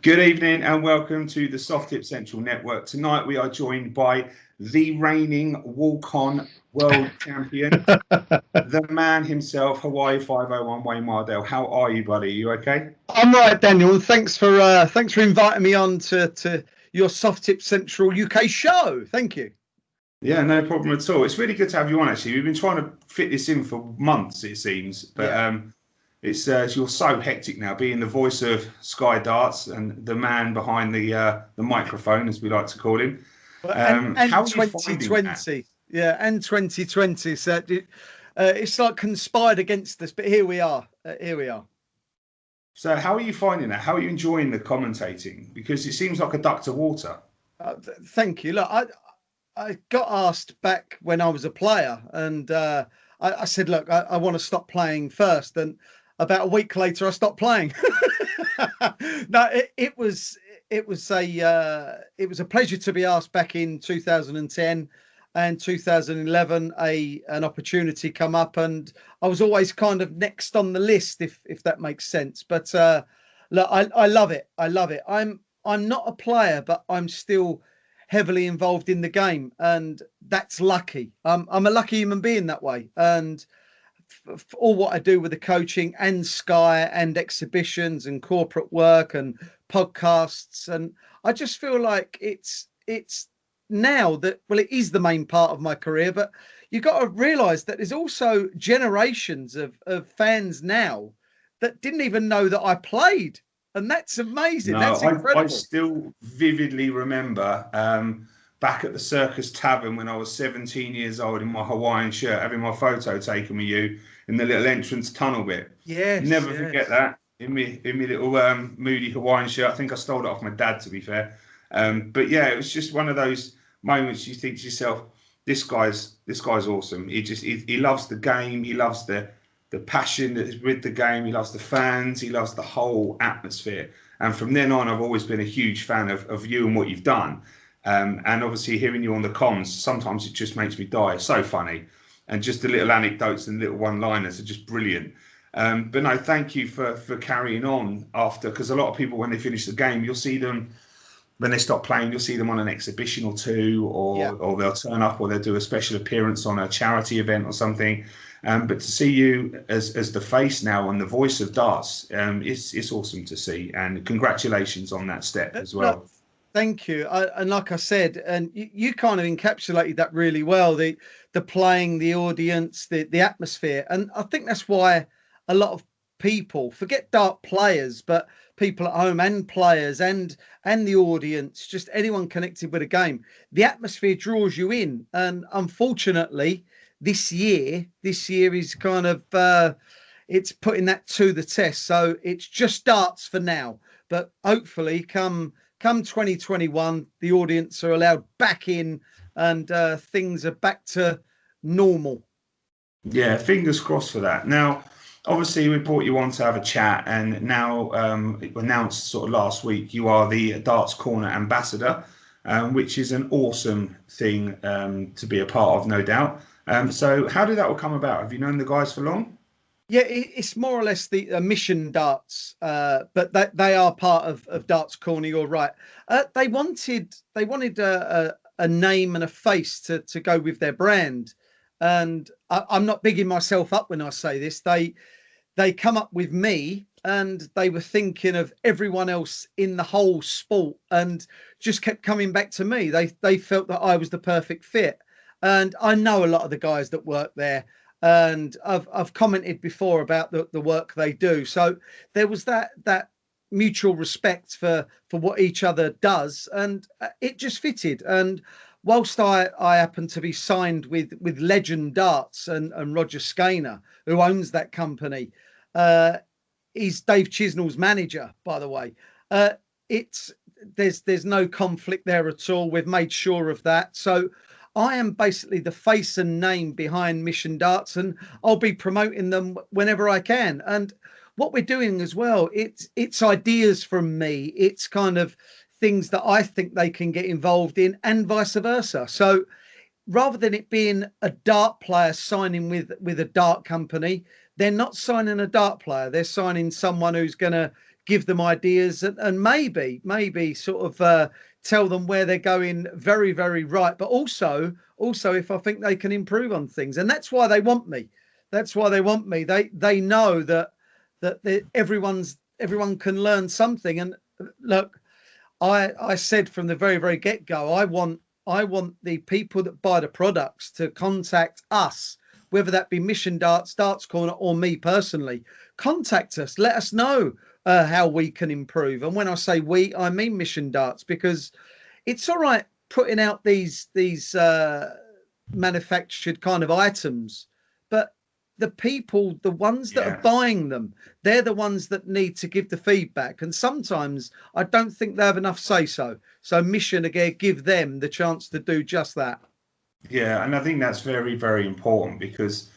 Good evening and welcome to the Soft Tip Central Network. Tonight we are joined by the reigning walk-on world champion, the man himself, Hawaii 501 Wayne Mardle. How are you, buddy? You okay? I'm right, Daniel. Thanks for inviting me on to your Soft Tip Central UK show. Thank you. Yeah, no problem at all. It's really good to have you on, actually. We've been trying to fit this in for months, it seems, but it's you're so hectic now, being the voice of Sky Darts and the man behind the microphone, as we like to call him. And how 2020, and 2020. So it's like conspired against us, but here we are. So how are you finding that? How are you enjoying the commentating? Because it seems like a duck to water. Thank you. Look, I got asked back when I was a player, and I said, look, I want to stop playing first. And about a week later, I stopped playing. No, it was a pleasure to be asked back in 2010 and 2011. An opportunity come up, and I was always kind of next on the list, if that makes sense. But look, I love it. I love it. I'm not a player, but I'm still heavily involved in the game, and that's lucky. I'm a lucky human being that way. And for all what I do with the coaching and Sky and exhibitions and corporate work and podcasts, and I just feel like it's now that, well, it is the main part of my career, but you've got to realize that there's also generations of fans now that didn't even know that I played, and that's amazing. No, that's incredible. I still vividly remember back at the Circus Tavern when I was 17 years old in my Hawaiian shirt, having my photo taken with you in the little entrance tunnel bit. Never forget that. In me little moody Hawaiian shirt. I think I stole it off my dad, to be fair. But yeah, it was just one of those moments you think to yourself, this guy's awesome. He loves the game. He loves the passion that is with the game. He loves the fans. He loves the whole atmosphere. And from then on, I've always been a huge fan of you and what you've done. And obviously hearing you on the comms, sometimes it just makes me die. It's so funny. And just the little anecdotes and little one-liners are just brilliant. But no, thank you for carrying on after, because a lot of people, when they finish the game, you'll see them, when they stop playing, you'll see them on an exhibition or two, or they'll turn up, or they'll do a special appearance on a charity event or something. But to see you as the face now and the voice of darts, it's awesome to see. And congratulations on that step as well. No, thank you. And like I said, and you kind of encapsulated that really well, the playing, the audience, the atmosphere. And I think that's why a lot of people, forget dart players, but people at home and players and the audience, just anyone connected with a game, the atmosphere draws you in. And unfortunately, this year is kind of it's putting that to the test. So it's just darts for now, but hopefully come 2021, the audience are allowed back in, and things are back to normal. Yeah, fingers crossed for that. Now, obviously, we brought you on to have a chat, and now announced sort of last week you are the Darts Corner ambassador, which is an awesome thing to be a part of, no doubt. So how did that all come about? Have you known the guys for long? Yeah, it's more or less the Mission Darts, but they are part of Darts Corner. You're right. They wanted a name and a face to go with their brand, and I'm not bigging myself up when I say this. They come up with me, and they were thinking of everyone else in the whole sport, and just kept coming back to me. They felt that I was the perfect fit, and I know a lot of the guys that work there, and I've commented before about the work they do. So there was that mutual respect for what each other does, and it just fitted. And whilst I happen to be signed with Legend Darts and Roger Skaner, who owns that company, he's Dave Chisnell's manager, by the way. There's no conflict there at all. We've made sure of that. So I am basically the face and name behind Mission Darts, and I'll be promoting them whenever I can. And what we're doing as well, it's ideas from me. It's kind of things that I think they can get involved in, and vice versa. So rather than it being a dart player signing with a dart company, they're not signing a dart player. They're signing someone who's going to give them ideas, and maybe sort of tell them where they're going very, very right. But also if I think they can improve on things, and that's why they want me. That's why they want me. They know that everyone can learn something. And look, I said from the very, very get-go, I want the people that buy the products to contact us, whether that be Mission Darts, Darts Corner, or me personally. Contact us. Let us know how we can improve. And when I say we, I mean Mission Darts, because it's all right putting out these manufactured kind of items, but the people, the ones that are buying them, they're the ones that need to give the feedback. And sometimes I don't think they have enough say so. So Mission, again, give them the chance to do just that. Yeah, and I think that's very, very important, because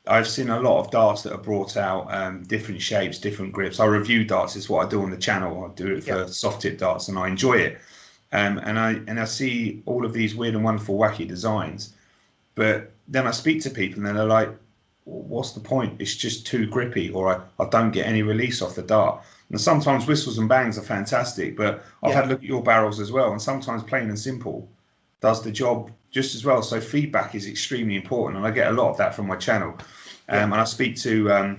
I've seen a lot of darts that are brought out, different shapes, different grips. I review darts, is what I do on the channel. I do it for soft tip darts, and I enjoy it. And I see all of these weird and wonderful, wacky designs, but then I speak to people and they're like, what's the point? It's just too grippy, or I don't get any release off the dart. And sometimes whistles and bangs are fantastic, but I've had a look at your barrels as well, and sometimes plain and simple does the job just as well. So feedback is extremely important, and I get a lot of that from my channel. And I speak to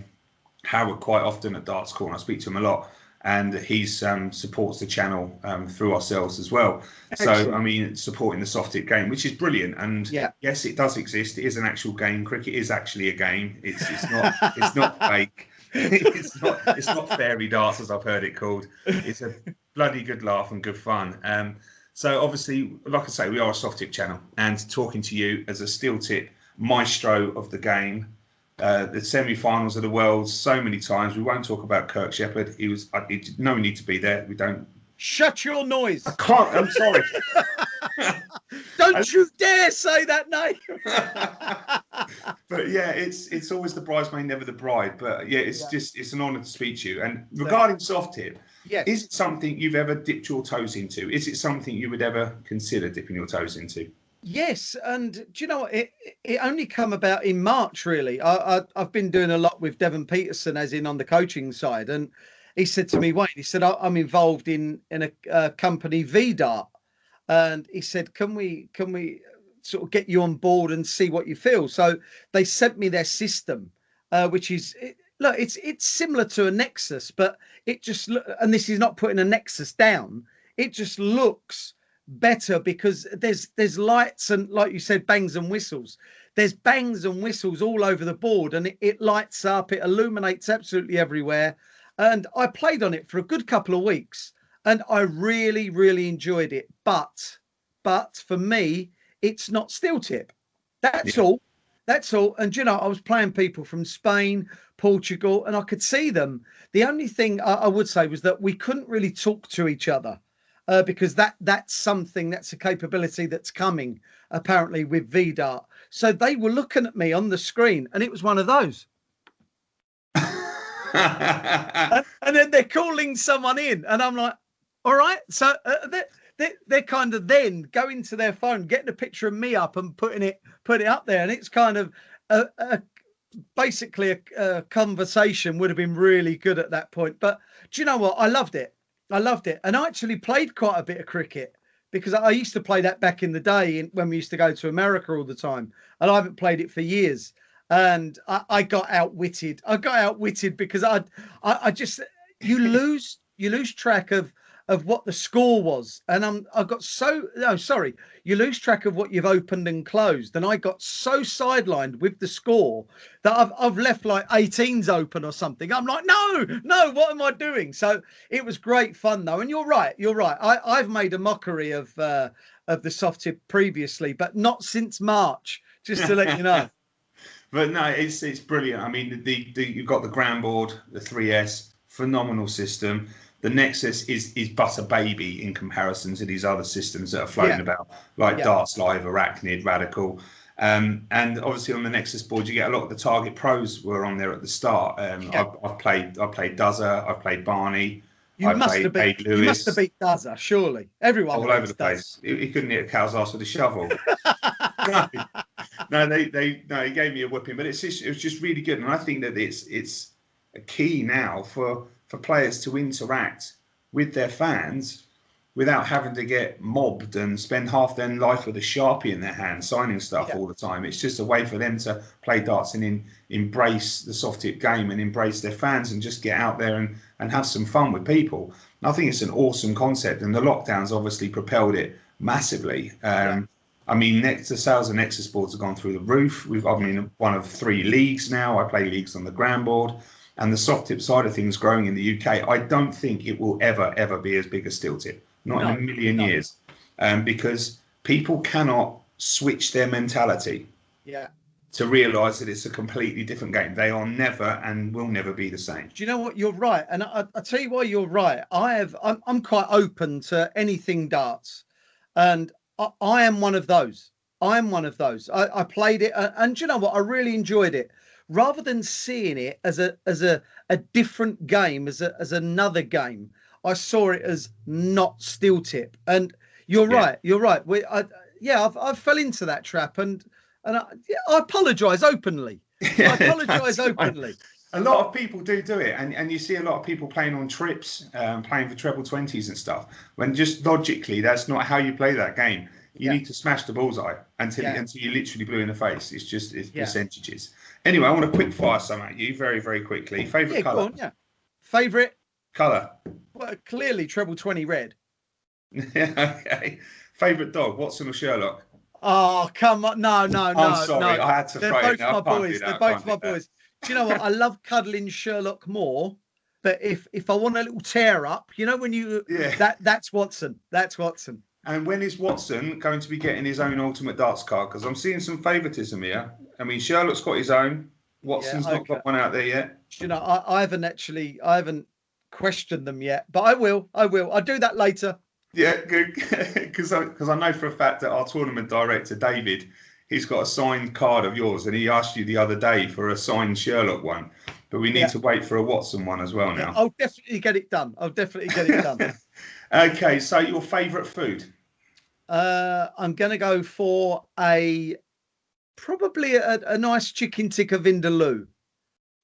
Howard quite often at Darts Corner. I speak to him a lot, and he's supports the channel through ourselves as well. Excellent. So I mean, supporting the soft tip game, which is brilliant. And yes, it does exist. It is an actual game. Cricket is actually a game. It's not fake. It's not fairy darts, as I've heard it called. It's a bloody good laugh and good fun. So obviously, like I say, we are a soft tip channel, and talking to you as a steel tip maestro of the game, the semi-finals of the world so many times. We won't talk about Kirk Shepherd. No need to be there. We don't. Shut your noise. I can't. I'm sorry. Don't you dare say that name. But yeah, it's always the bridesmaid, never the bride. But yeah, it's an honour to speak to you. And regarding soft tip, is it something you've ever dipped your toes into? Is it something you would ever consider dipping your toes into? Yes, and do you know what? It only come about in March, really. I've been doing a lot with Devon Peterson, as in on the coaching side, and he said to me, Wayne, he said, I'm involved in a company, Vdart, and he said, can we sort of get you on board and see what you feel? So they sent me their system, which is look, it's similar to a Nexus, but it just and this is not putting a Nexus down. It just looks better because there's lights and, like you said, bangs and whistles. There's bangs and whistles all over the board, and it lights up, it illuminates absolutely everywhere. And I played on it for a good couple of weeks, and I really, really enjoyed it. But for me, it's not steel tip. That's all. That's all. And you know, I was playing people from Spain, Portugal, and I could see them. The only thing I would say was that we couldn't really talk to each other. Because that's a capability that's coming apparently with Vdart. So they were looking at me on the screen, and it was one of those. and then they're calling someone in, and I'm like, all right. So they're kind of then going to their phone, getting a picture of me up and putting it up there, and it's kind of basically a conversation would have been really good at that point. But do you know what? I loved it. And I actually played quite a bit of cricket, because I used to play that back in the day when we used to go to America all the time, and I haven't played it for years. And I got outwitted. Because I just you lose track of what the score was, and you lose track of what you've opened and closed, and I got so sidelined with the score that I've left like 18s open or something. I'm like, no, what am I doing? So it was great fun though, and you're right. I've made a mockery of the soft tip previously, but not since March. Just to let you know. But no, it's brilliant. I mean, you've got the ground board, the 3S, phenomenal system. The Nexus is but a baby in comparison to these other systems that are floating about, like Darts Live, Arachnid, Radical. And obviously on the Nexus board, you get a lot of the Target Pros were on there at the start. I've played Duzzer, I've played Barney. You must have beat Duzzer, surely. Everyone all over the place. He couldn't hit a cow's ass with a shovel. No, he gave me a whipping, but it was just really good, and I think that it's a key now for for players to interact with their fans without having to get mobbed and spend half their life with a Sharpie in their hand signing stuff all the time. It's just a way for them to play darts and embrace the soft tip game and embrace their fans and just get out there and have some fun with people. And I think it's an awesome concept, and the lockdowns obviously propelled it massively. I mean, the sales of Nexus boards have gone through the roof. I'm one of 3 leagues now. I play leagues on the ground board, and the soft tip side of things growing in the UK. I don't think it will ever be as big as steel tip. Not in a million years, because people cannot switch their mentality to realise that it's a completely different game. They are never and will never be the same. Do you know what? You're right, and I'll tell you why you're right. I'm quite open to anything darts, and I am one of those. I played it, and do you know what? I really enjoyed it. Rather than seeing it as a different game, as another game, I saw it as not steel tip. And you're right. I fell into that trap, and I apologise openly. I apologise openly. A lot of people do it, and you see a lot of people playing on trips, playing for treble 20s and stuff, when just logically that's not how you play that game. You need to smash the bullseye until you literally blue in the face. It's percentages. Anyway, I want to quick fire some at you very, very quickly. Favourite colour? Favourite colour? Well, clearly treble 20 red. Okay. Favourite dog? Watson or Sherlock? Oh, come on. No. I'm sorry. I had to throw it. They're both my boys. Do you know what? I love cuddling Sherlock more. But if I want a little tear up, when you that's Watson. That's Watson. And when is Watson going to be getting his own Ultimate Darts card? Because I'm seeing some favouritism here. I mean, Sherlock's got his own. Watson's not got one out there yet. I haven't questioned them yet, but I will. I'll do that later. Yeah, good. Because I know for a fact that our tournament director, David, he's got a signed card of yours, and he asked you the other day for a signed Sherlock one. But we need to wait for a Watson one as well now. I'll definitely get it done. Okay, so your favourite food? I'm going to go for probably a nice chicken tikka vindaloo.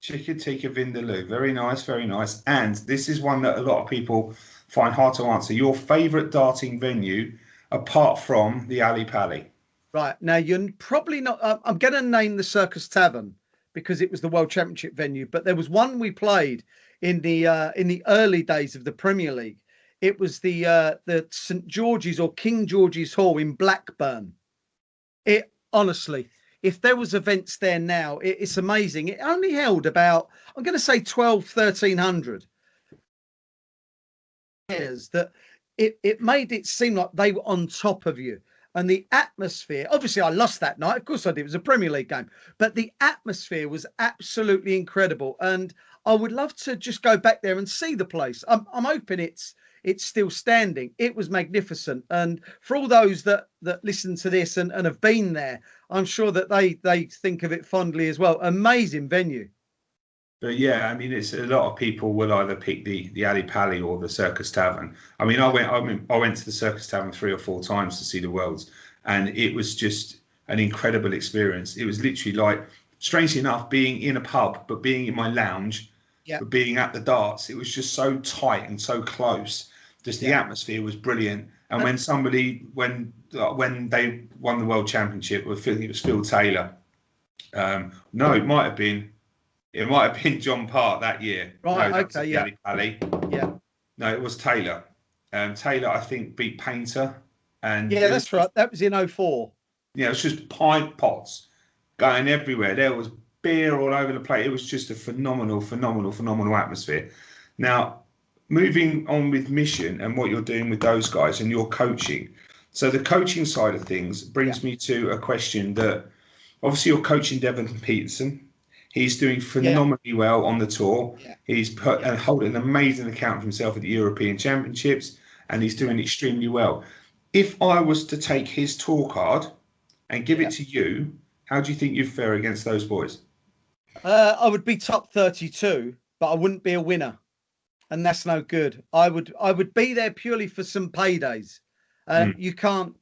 Chicken tikka vindaloo. Very nice, very nice. And this is one that a lot of people find hard to answer. Your favourite darting venue apart from the Ali Pali? Right. Now, you're probably not... I'm going to name the Circus Tavern because it was the World Championship venue. But there was one we played in the early days of the Premier League. It was the St George's or King George's Hall in Blackburn. It honestly, if there was events there now, it's amazing. It only held about, I'm going to say 1,300 players. That it made it seem like they were on top of you. And the atmosphere, obviously I lost that night. Of course I did. It was a Premier League game. But the atmosphere was absolutely incredible. And I would love to just go back there and see the place. I'm hoping it's still standing. It was magnificent. And for all those that listen to this and have been there, I'm sure that they think of it fondly as well. Amazing venue. But yeah, I mean, it's a lot of people will either pick the Ali Pali or the Circus Tavern. I mean, I went to the Circus Tavern 3 or 4 times to see the Worlds, and it was just an incredible experience. It was literally like, strangely enough, being in a pub, but being in my lounge, but being at the darts. It was just so tight and so close. Just the atmosphere was brilliant. And when they won the World Championship, it was Phil Taylor. No, it might have been John Part that year. Right, no, okay, Ali Pali. Yeah. No, it was Taylor. Taylor, I think, beat Painter. And that's right. That was in 04. Yeah, it was just pint pots going everywhere. There was beer all over the place. It was just a phenomenal atmosphere. Now, moving on with Mission and what you're doing with those guys and your coaching. So the coaching side of things brings me to a question that obviously you're coaching Devon Peterson. He's doing phenomenally well on the tour. Yeah. He's holding an amazing account of himself at the European Championships, and he's doing extremely well. If I was to take his tour card and give it to you, how do you think you'd fare against those boys? I would be top 32, but I wouldn't be a winner. And that's no good. I would be there purely for some paydays. You can't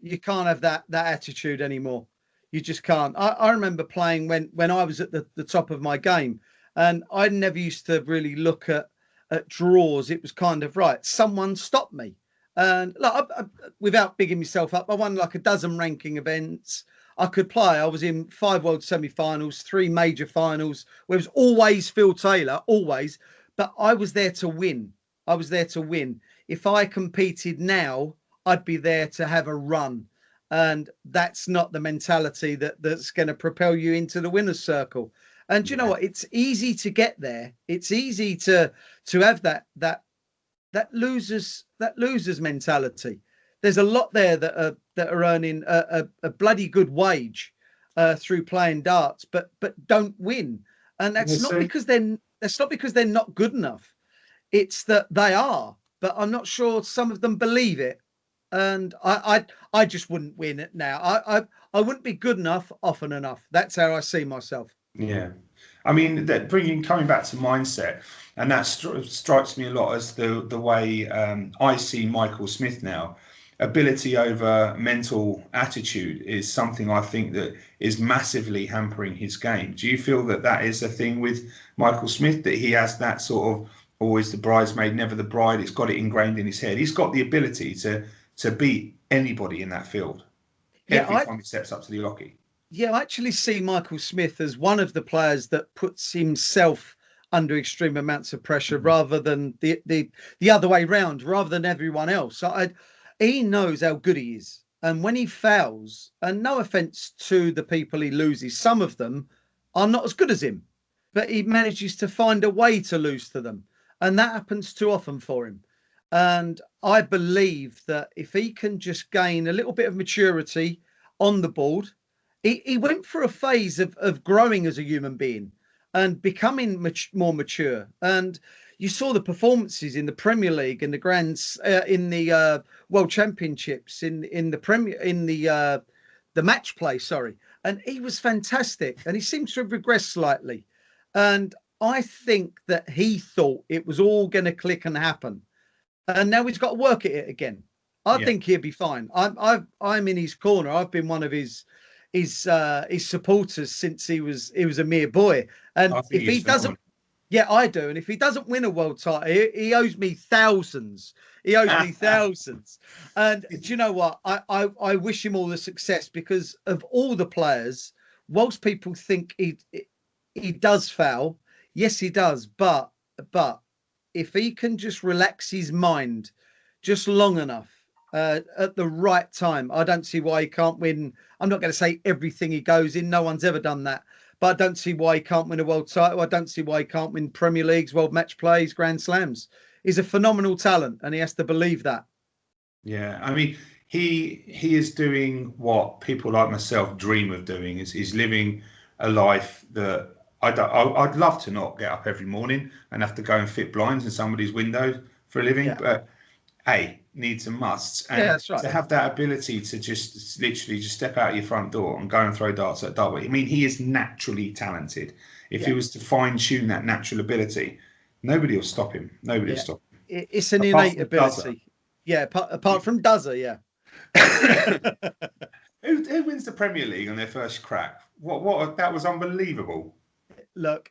have that attitude anymore. You just can't. I remember playing when I was at the top of my game, and I never used to really look at at draws, it was kind of right. Someone stopped me. And look, without bigging myself up, I won like a dozen ranking events. I could play. I was in 5 world semi-finals, 3 major finals, where it was always Phil Taylor, always. But I was there to win. I was there to win. If I competed now, I'd be there to have a run. And that's not the mentality that's going to propel you into the winner's circle. And you know what? It's easy to get there. It's easy to have that losers mentality. There's a lot there that are earning a bloody good wage through playing darts, but don't win. And that's not because they're not good enough. It's that they are, but I'm not sure some of them believe it. And I just wouldn't win it now. I wouldn't be good enough often enough. That's how I see myself. Yeah, I mean, that coming back to mindset, and that strikes me a lot as the way I see Michael Smith now. Ability over mental attitude is something I think that is massively hampering his game. Do you feel that that is a thing with Michael Smith, that he has that sort of always the bridesmaid, never the bride? It's got it ingrained in his head. He's got the ability to beat anybody in that field every time he steps up to the Lockie. Yeah, I actually see Michael Smith as one of the players that puts himself under extreme amounts of pressure rather than the other way round, rather than everyone else. He knows how good he is. And when he fails, and no offense to the people he loses, some of them are not as good as him, but he manages to find a way to lose to them. And that happens too often for him. And I believe that if he can just gain a little bit of maturity on the board, he went through a phase of growing as a human being and becoming more mature. And you saw the performances in the Premier League, in the World Championships, in the match play. Sorry, and he was fantastic. And he seems to have regressed slightly. And I think that he thought it was all going to click and happen, and now he's got to work at it again. I think he'll be fine. I'm in his corner. I've been one of his supporters since he was a mere boy. And if he doesn't, I do. And if he doesn't win a world title, he owes me thousands. He owes me thousands. And do you know what? I wish him all the success, because of all the players, whilst people think he does foul, yes, he does. But if he can just relax his mind just long enough, at the right time, I don't see why he can't win. I'm not going to say everything he goes in. No one's ever done that. But I don't see why he can't win a world title. I don't see why he can't win Premier Leagues, world match plays, Grand Slams. He's a phenomenal talent, and he has to believe that. Yeah, I mean, he is doing what people like myself dream of doing. Is living a life that I'd love to not get up every morning and have to go and fit blinds in somebody's window for a living. But needs and musts, and that's right. To have that ability to just literally just step out your front door and go and throw darts at dartboard. I mean, he is naturally talented. If he was to fine tune that natural ability, nobody will stop him. Nobody will stop him. It's an innate ability. Apart from Duzzer, Who wins the Premier League on their first crack? What that was unbelievable. Look,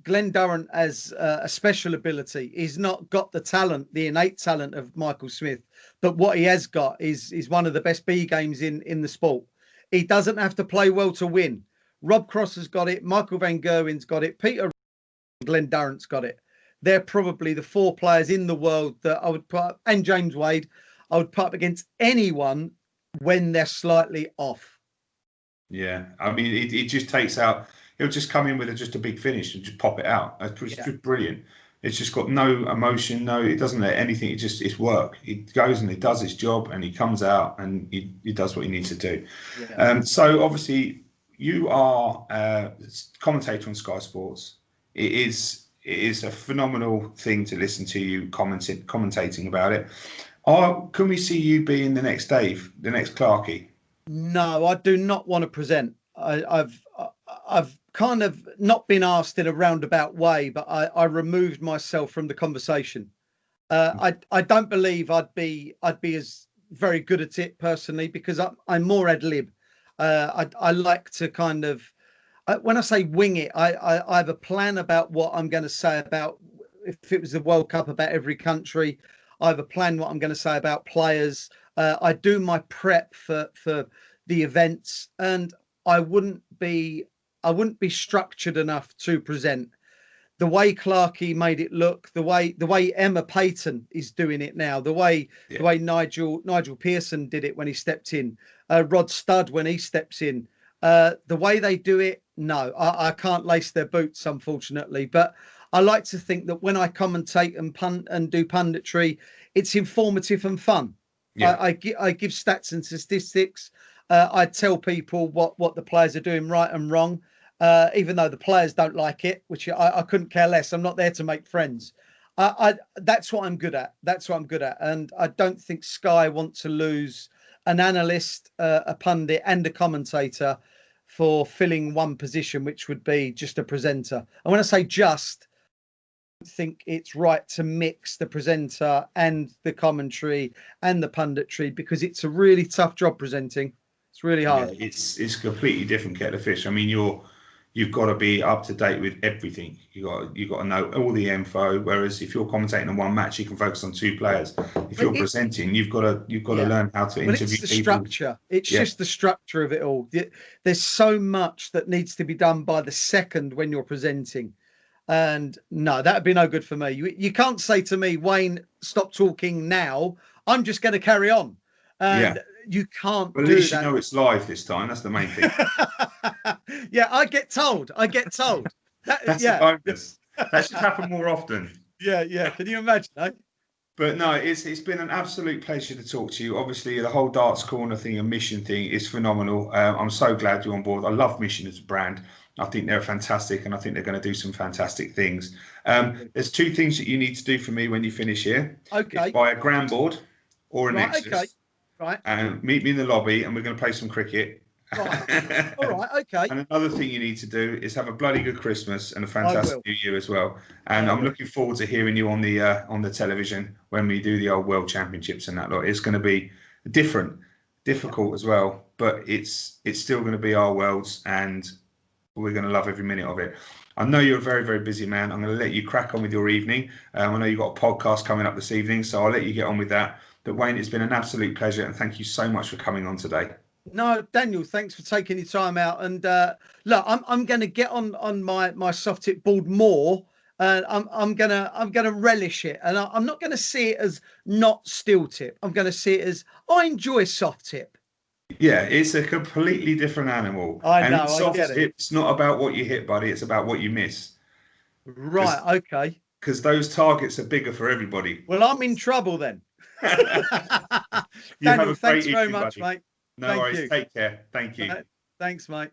Glenn Durrant has a special ability. He's not got the innate talent of Michael Smith, but what he has got is one of the best B games in the sport. He doesn't have to play well to win. Rob Cross has got it. Michael Van Gerwen's got it. Peter Glenn Durrant's got it. They're probably the 4 players in the world that I would put up, and James Wade, I would put up against anyone when they're slightly off. Yeah, I mean, it just takes out. He'll just come in with just a big finish and just pop it out. It's just brilliant. It's just got no emotion, it doesn't let anything. It's work. He goes and he does his job and he comes out and he does what he needs to do. Yeah. So obviously you are a commentator on Sky Sports. It is a phenomenal thing to listen to you commentating about it. Can we see you being the next Dave, the next Clarkey? No, I do not want to present. I've kind of not been asked in a roundabout way, but I removed myself from the conversation. I don't believe I'd be as very good at it personally, because I'm more ad lib. I like to kind of, when I say wing it, I have a plan about what I'm going to say about if it was the World Cup, about every country. I have a plan what I'm going to say about players. I do my prep for the events, and I wouldn't be structured enough to present the way Clarkey made it look, the way Emma Payton is doing it now, the way Nigel Pearson did it when he stepped in, Rod Studd when he steps in, the way they do it. No, I can't lace their boots, unfortunately. But I like to think that when I commentate and do punditry, it's informative and fun. Yeah. I give stats and statistics. I tell people what the players are doing right and wrong. Even though the players don't like it, which I couldn't care less. I'm not there to make friends. That's what I'm good at. That's what I'm good at. And I don't think Sky want to lose an analyst, a pundit, and a commentator for filling one position, which would be just a presenter. And when I say just, I think it's right to mix the presenter and the commentary and the punditry, because it's a really tough job presenting. It's really hard. Yeah, it's a completely different kettle of fish. I mean, you've got to be up to date with everything. You got to know all the info. Whereas if you're commentating on one match, you can focus on two players. If you're presenting, you've got to learn how to interview it's the people. Structure. It's just the structure of it all. There's so much that needs to be done by the second when you're presenting. And no, that'd be no good for me. You can't say to me, Wayne, stop talking now. I'm just going to carry on. And you can't do that. At least you know it's live this time. That's the main thing. Yeah, I get told. That's a bonus. That should happen more often. Yeah. Can you imagine? Eh? But no, it's been an absolute pleasure to talk to you. Obviously, the whole Darts Corner thing and Mission thing is phenomenal. I'm so glad you're on board. I love Mission as a brand. I think they're fantastic, and I think they're going to do some fantastic things. There's two things that you need to do for me when you finish here. Okay. It's buy a grand board or a Nexus. Okay. Right. And meet me in the lobby, and we're going to play some cricket. Right. All right. Okay. And another thing you need to do is have a bloody good Christmas and a fantastic New Year as well. And I'm looking forward to hearing you on the television when we do the old World Championships and that lot. It's going to be difficult as well, but it's still going to be our worlds, and we're going to love every minute of it. I know you're a very, very busy man. I'm going to let you crack on with your evening. I know you've got a podcast coming up this evening, so I'll let you get on with that. But Wayne, it's been an absolute pleasure, and thank you so much for coming on today. No, Daniel, thanks for taking your time out. And look, I'm going to get on my soft tip board more. I'm gonna relish it, and I'm not going to see it as not steel tip. I'm going to see it as I enjoy soft tip. Yeah, it's a completely different animal. I know. Soft I get it. It's not about what you hit, buddy. It's about what you miss. Right. Okay. Because those targets are bigger for everybody. Well, I'm in trouble then. Daniel, thanks very much, buddy. Mate. No worries. Take care. Thank you. Thanks, mate.